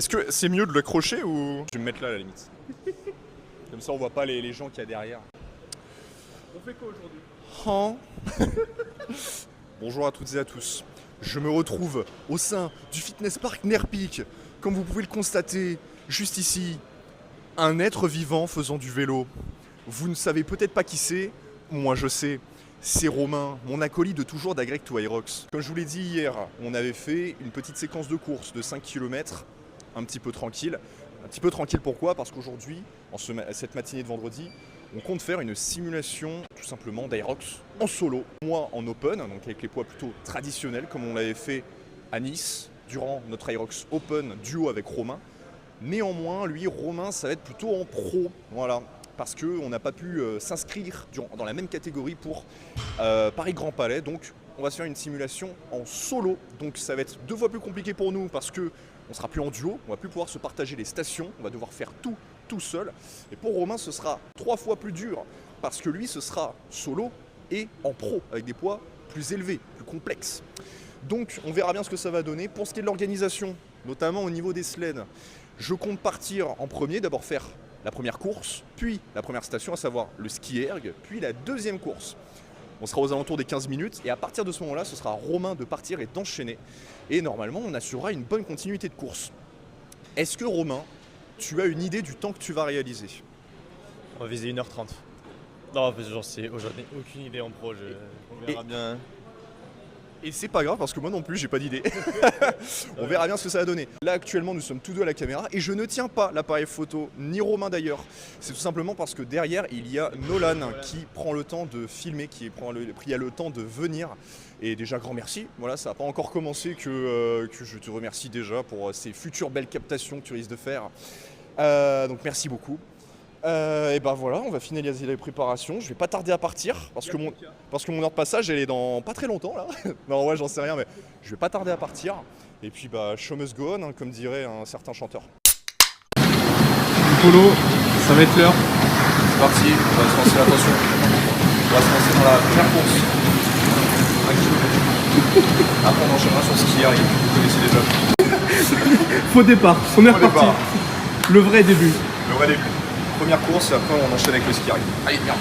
Est-ce que c'est mieux de l'accrocher ou... Je vais me mettre là à la limite. Comme ça on voit pas les gens qu'il y a derrière. On fait quoi aujourd'hui? Bonjour à toutes et à tous. Je me retrouve au sein du fitness park Nerpeak. Comme vous pouvez le constater, juste ici, un être vivant faisant du vélo. Vous ne savez peut-être pas qui c'est, moi je sais. C'est Romain, mon acolyte de toujours d'Agreg to Aerox. Comme je vous l'ai dit hier, on avait fait une petite séquence de course de 5 km, un petit peu tranquille. Un petit peu tranquille pourquoi? Parce qu'aujourd'hui, cette matinée de vendredi, on compte faire une simulation tout simplement d'Aerox en solo. Moi en open, donc avec les poids plutôt traditionnels comme on l'avait fait à Nice durant notre Aerox Open duo avec Romain. Néanmoins, lui, Romain, ça va être plutôt en pro. Voilà. Parce qu'on n'a pas pu s'inscrire dans la même catégorie pour Paris Grand Palais. Donc on va se faire une simulation en solo. Donc ça va être 2 fois plus compliqué pour nous parce qu'on ne sera plus en duo, on ne va plus pouvoir se partager les stations, on va devoir faire tout seul. Et pour Romain, ce sera 3 fois plus dur parce que lui, ce sera solo et en pro avec des poids plus élevés, plus complexes. Donc on verra bien ce que ça va donner. Pour ce qui est de l'organisation, notamment au niveau des sleds, je compte partir en premier, d'abord faire la première course, puis la première station, à savoir le ski erg, puis la deuxième course. On sera aux alentours des 15 minutes et à partir de ce moment-là, ce sera à Romain de partir et d'enchaîner. Et normalement, on assurera une bonne continuité de course. Est-ce que Romain, tu as une idée du temps que tu vas réaliser? On va viser 1h30. Non, parce que j'en sais aujourd'hui aucune idée en pro, on verra bien. Et c'est pas grave parce que moi non plus j'ai pas d'idée. On verra bien ce que ça va donner. Là actuellement nous sommes tous deux à la caméra et je ne tiens pas l'appareil photo, ni Romain d'ailleurs. C'est tout simplement parce que derrière il y a Nolan qui prend le temps de filmer, qui a le temps de venir. Et déjà grand merci, voilà, ça n'a pas encore commencé que je te remercie déjà pour ces futures belles captations que tu risques de faire. Donc merci beaucoup. Et ben voilà, on va finaliser les préparations. Je vais pas tarder à partir parce que mon heure de passage elle est dans pas très longtemps là. Non ouais j'en sais rien mais je vais pas tarder à partir. Et puis bah show must go on, hein, comme dirait un certain chanteur. Polo, ça va être l'heure. C'est parti, on va se lancer, attention. On va se lancer dans la première course. Après on enchaînera sur ce qui arrive, vous connaissez déjà. Faux départ, on est reparti. Départ. Le vrai début. Le vrai début. Première course et après on enchaîne avec le ski arrive. Allez, merde.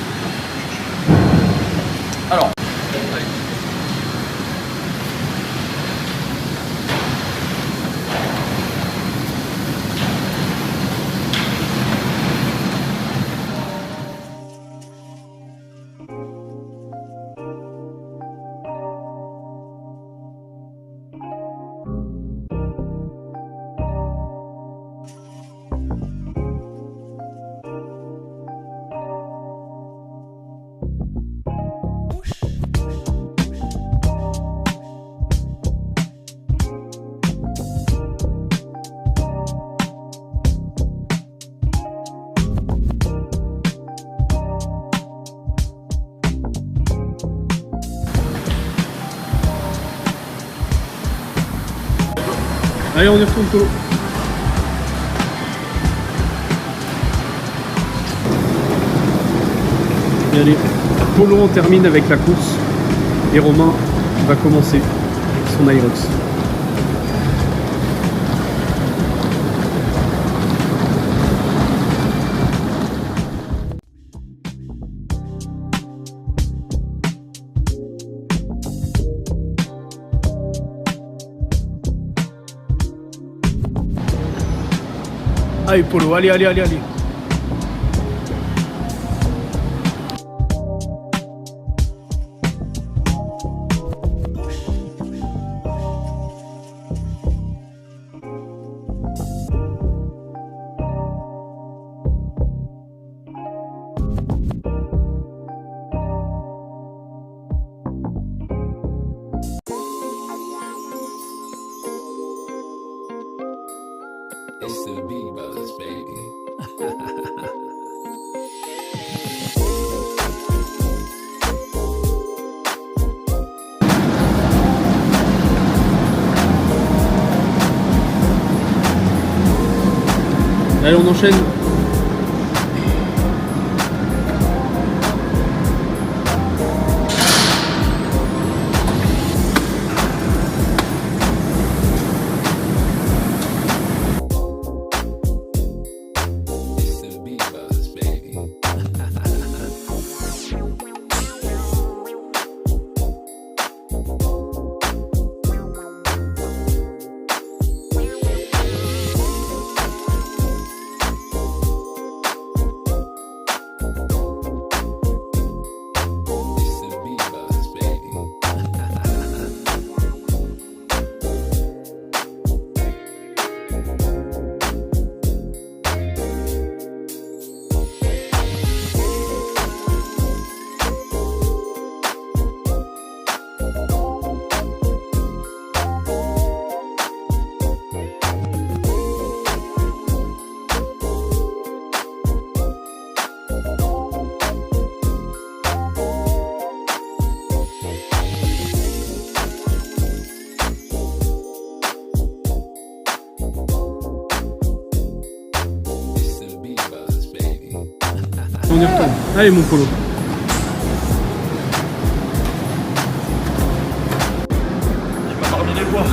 Alors, allez. Allez, on y retourne, Polo. Et allez, Polo, on termine avec la course. Et Romain va commencer son Aerox. Allez Polo, allez. It's the B-Buzz, baby. Allez, on enchaîne. y retourne. Allez mon Polo. Il m'a parmi les poids.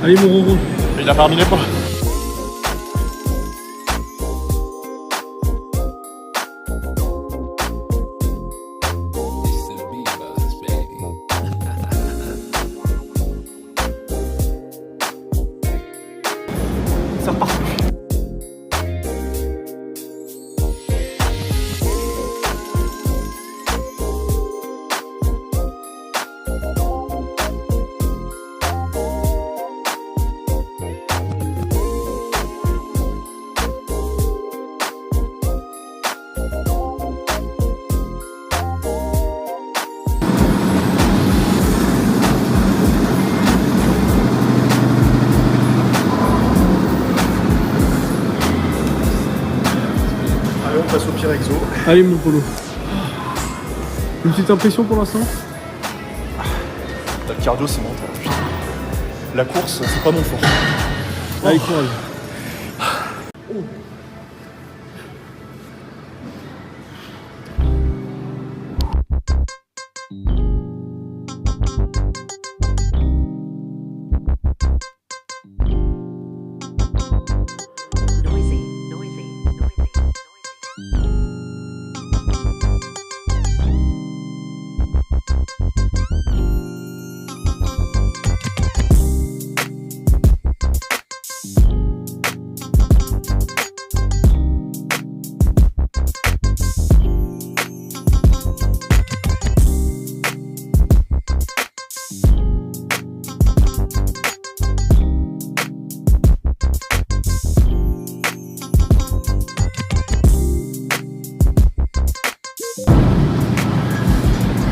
Allez mon Roro. Il a parmi les poids. It's the B-Buzz, baby. Ça repart. Allez, on passe au pire exo. Allez mon Polo. Une petite impression pour l'instant? Le cardio, c'est mental. Putain. La course, c'est pas mon fort. Allez courage. Noisy, noisy, noisy.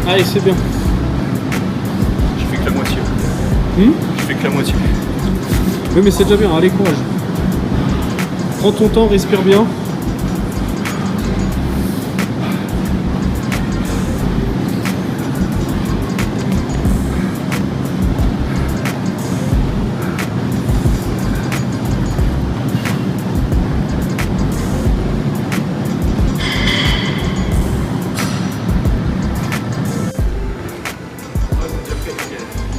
Allez c'est bien. J'ai fait que la moitié. J'ai fait que la moitié. Oui mais c'est déjà bien, allez courage. Prends ton temps, respire bien.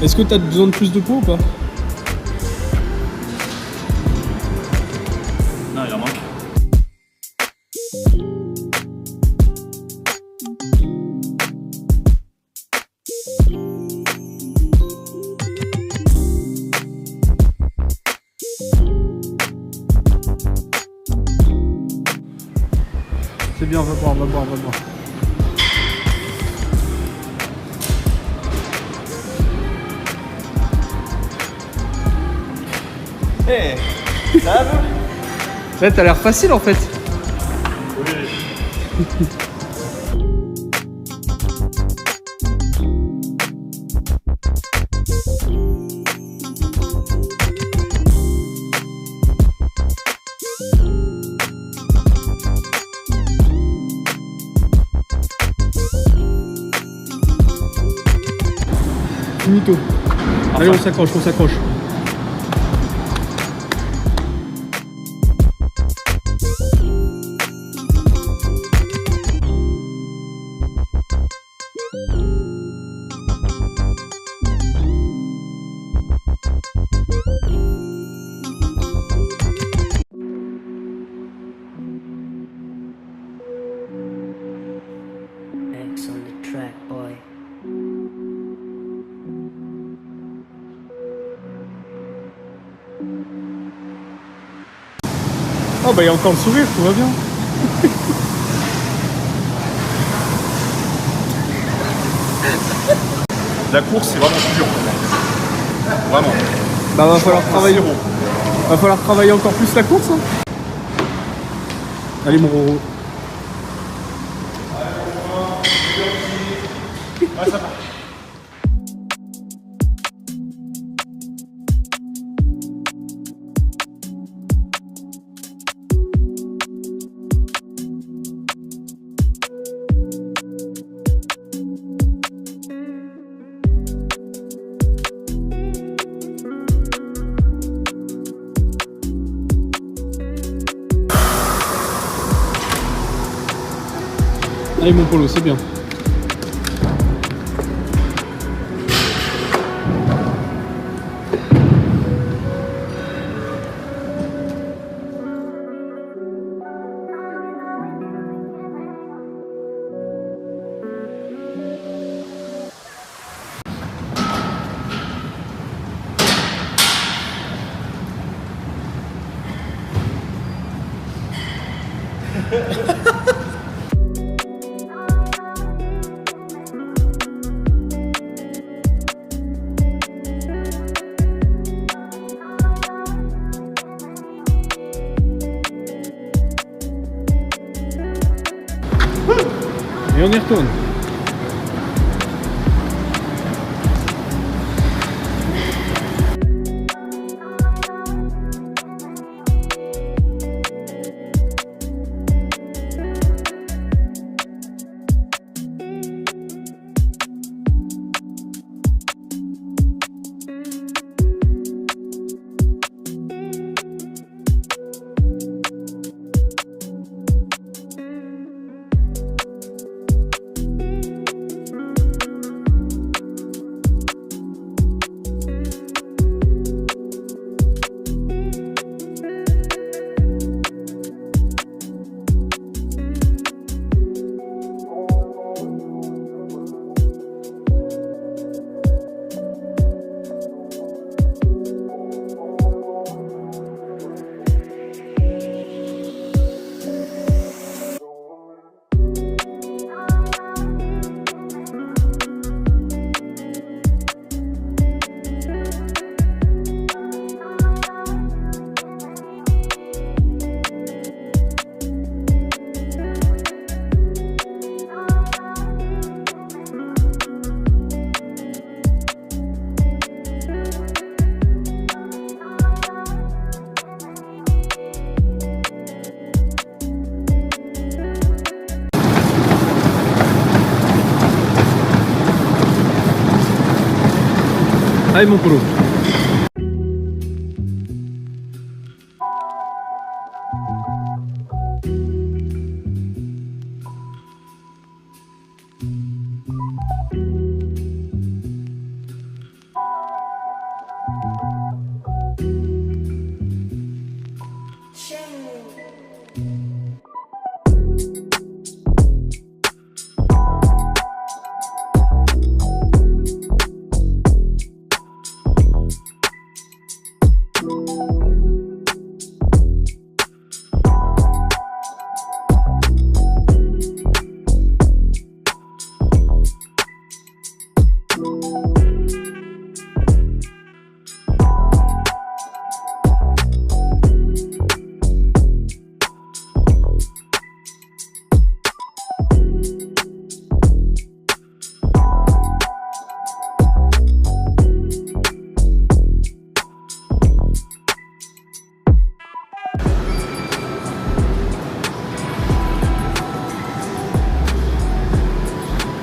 Est-ce que tu as besoin de plus de poids ou pas? Non, il en manque. C'est bien, va boire, va boire, va boire. Hé, ça va vous? Ouais, t'as l'air facile en fait. Finito. Allez, on s'accroche, on s'accroche. X on the track, boy. Oh bah il y a encore le sourire, tout va bien. La course, c'est vraiment plus dur pour moi. Vraiment. Bah va falloir travailler. Zéro. Va falloir travailler encore plus la course. Hein. Allez mon Roro. Allez mon Polo, c'est bien. Et on y retourne. Allez mon Polo.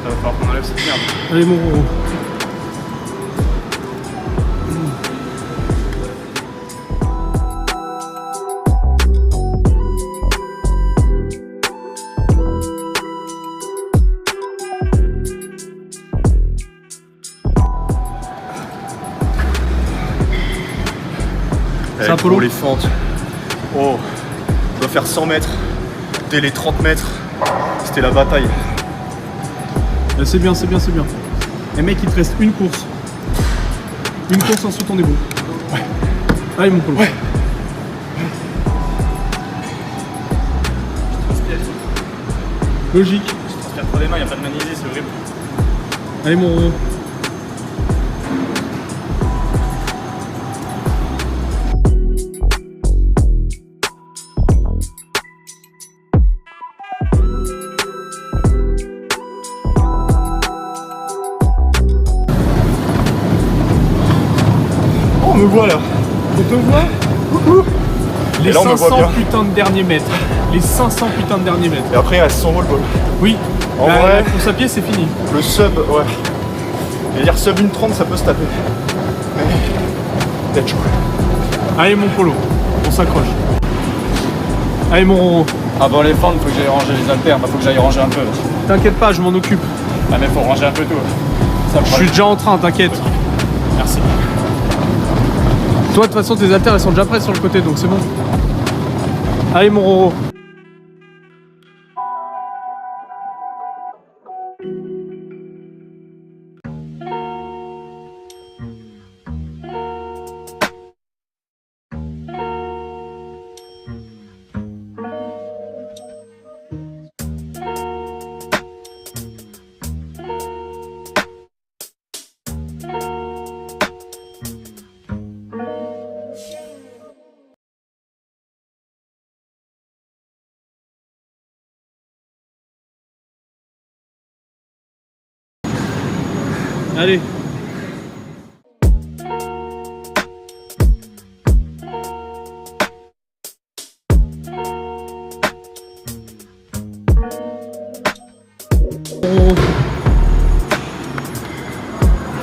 Il va falloir qu'on enlève cette merde. Allez mon Roro. Eh, Apollo. pour les fentes. Oh, on doit faire 100 mètres. Dès les 30 mètres, c'était la bataille. C'est bien, c'est bien, c'est bien. Et mec, il te reste une course. Une course, ensuite on est bon. Ouais. Allez mon Polo. Ouais. Logique. Je transpire trop des mains, il n'y a pas de magnésie, c'est horrible. Allez mon Roro. Oh, on me voit là. On te voit Les Et là, on me voit 500 bien. putains de derniers mètres. Les 500 putains de derniers mètres. Et après, il reste 100 volts. Oui. En La vrai, course à pied, c'est fini. le sub, ouais. Je veux dire, sub 1.30, ça peut se taper. Mais, peut-être chaud. Allez mon Polo, on s'accroche. Allez mon Roro. Ah bon, les fentes, faut que j'aille ranger les haltères, faut que j'aille ranger un peu. T'inquiète pas, je m'en occupe. Ah mais faut ranger un peu tout. Ça, Je suis déjà en train, t'inquiète. Merci. Toi, de toute façon, tes haltères, elles sont déjà prêtes sur le côté, donc c'est bon. Allez, mon Roro. Allez.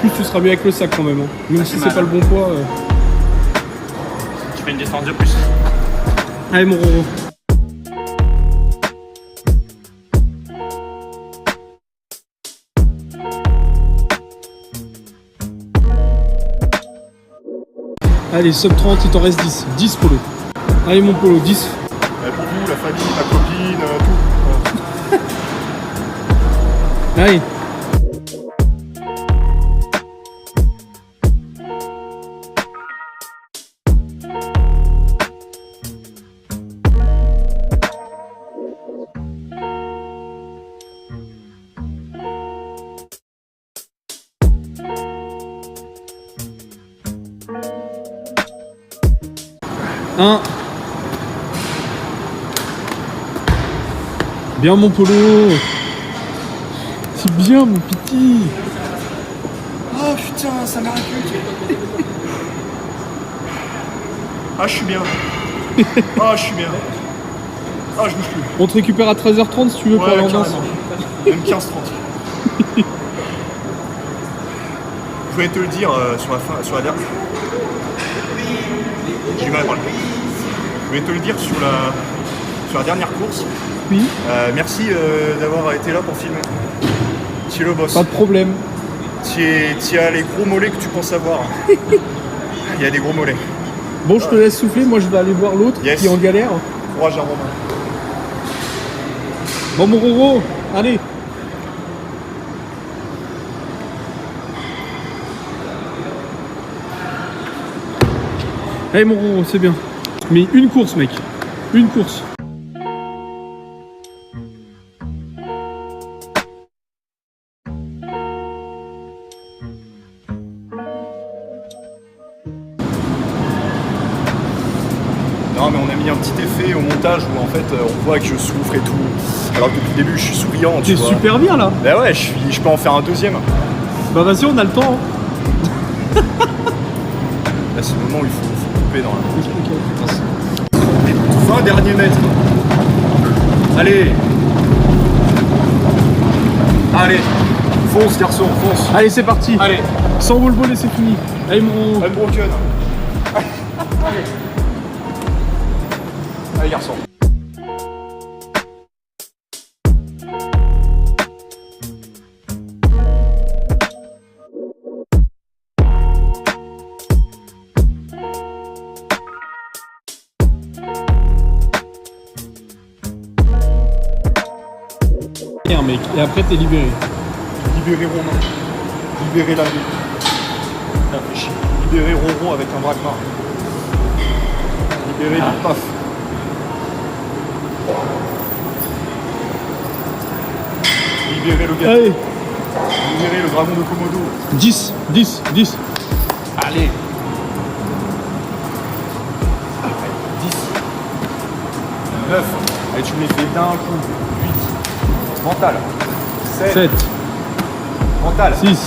Plus tu seras mieux avec le sac quand même. Hein. Même si c'est pas le bon poids. Tu fais une distance de plus. Allez, mon Roro. Allez, sub 30, il t'en reste 10. 10 Polo. Allez, mon Polo, 10. Pour vous, la famille, ma copine, tout. Allez. Un. Bien mon Polo. C'est bien mon petit. Oh putain, ça m'arrête plus. Ah, je suis bien. Ah, je suis bien. Ah, je bouge plus. On te récupère à 13h30 si tu veux pour aller en danse. Même 15-30. Je voulais te le dire sur la dernière. J'ai du mal à parler. Je voulais te le dire sur la dernière course. Oui. Merci d'avoir été là pour filmer. Tu es le boss. Pas de problème. Tu as les gros mollets que tu penses avoir. Il y a des gros mollets. Bon, je te laisse souffler. Moi, je vais aller voir l'autre Yes. qui est en galère. Courage à Romain. Bon, mon Roro, allez. Allez, mon Roro, c'est bien. Mais une course, mec. Une course. Non, mais on a mis un petit effet au montage où en fait on voit que je souffre et tout. Alors que depuis le début je suis souriant. T'es Tu vois. super bien là. Bah ouais, je peux en faire un deuxième. Bah vas-y, on a le temps. Hein. Là c'est le moment où il faut couper dans la. Les 20 derniers mètres. Allez. Allez. Fonce garçon, fonce. Allez, c'est parti. Allez. Sans bol et c'est fini. Allez, mon Roro. Unbroken. Allez. Allez garçon. Mec. Et après, t'es libéré. Libérer Romain. Libérer la vie. Réfléchis. Libérer Roro avec un braquemar. Libérer le paf. Libérer le gâteau. Allez. Libérer le dragon de Komodo. 10, 10, 10. Allez. 10. 9. Allez, tu me les fais d'un coup. 8. Mental. 7. 7. Mental. 6. 6.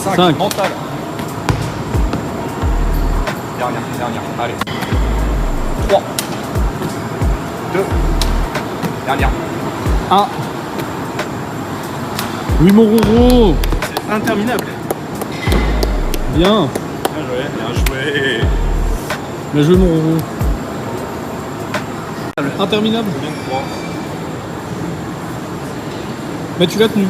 5. 5. Mental. Dernière. Allez. 3. 2. Dernière. 1. Oui, mon Roro. C'est interminable. Bien. Bien joué, bien joué. Bien joué, mon Roro. Interminable. Combien de points Mais tu l'as tenu.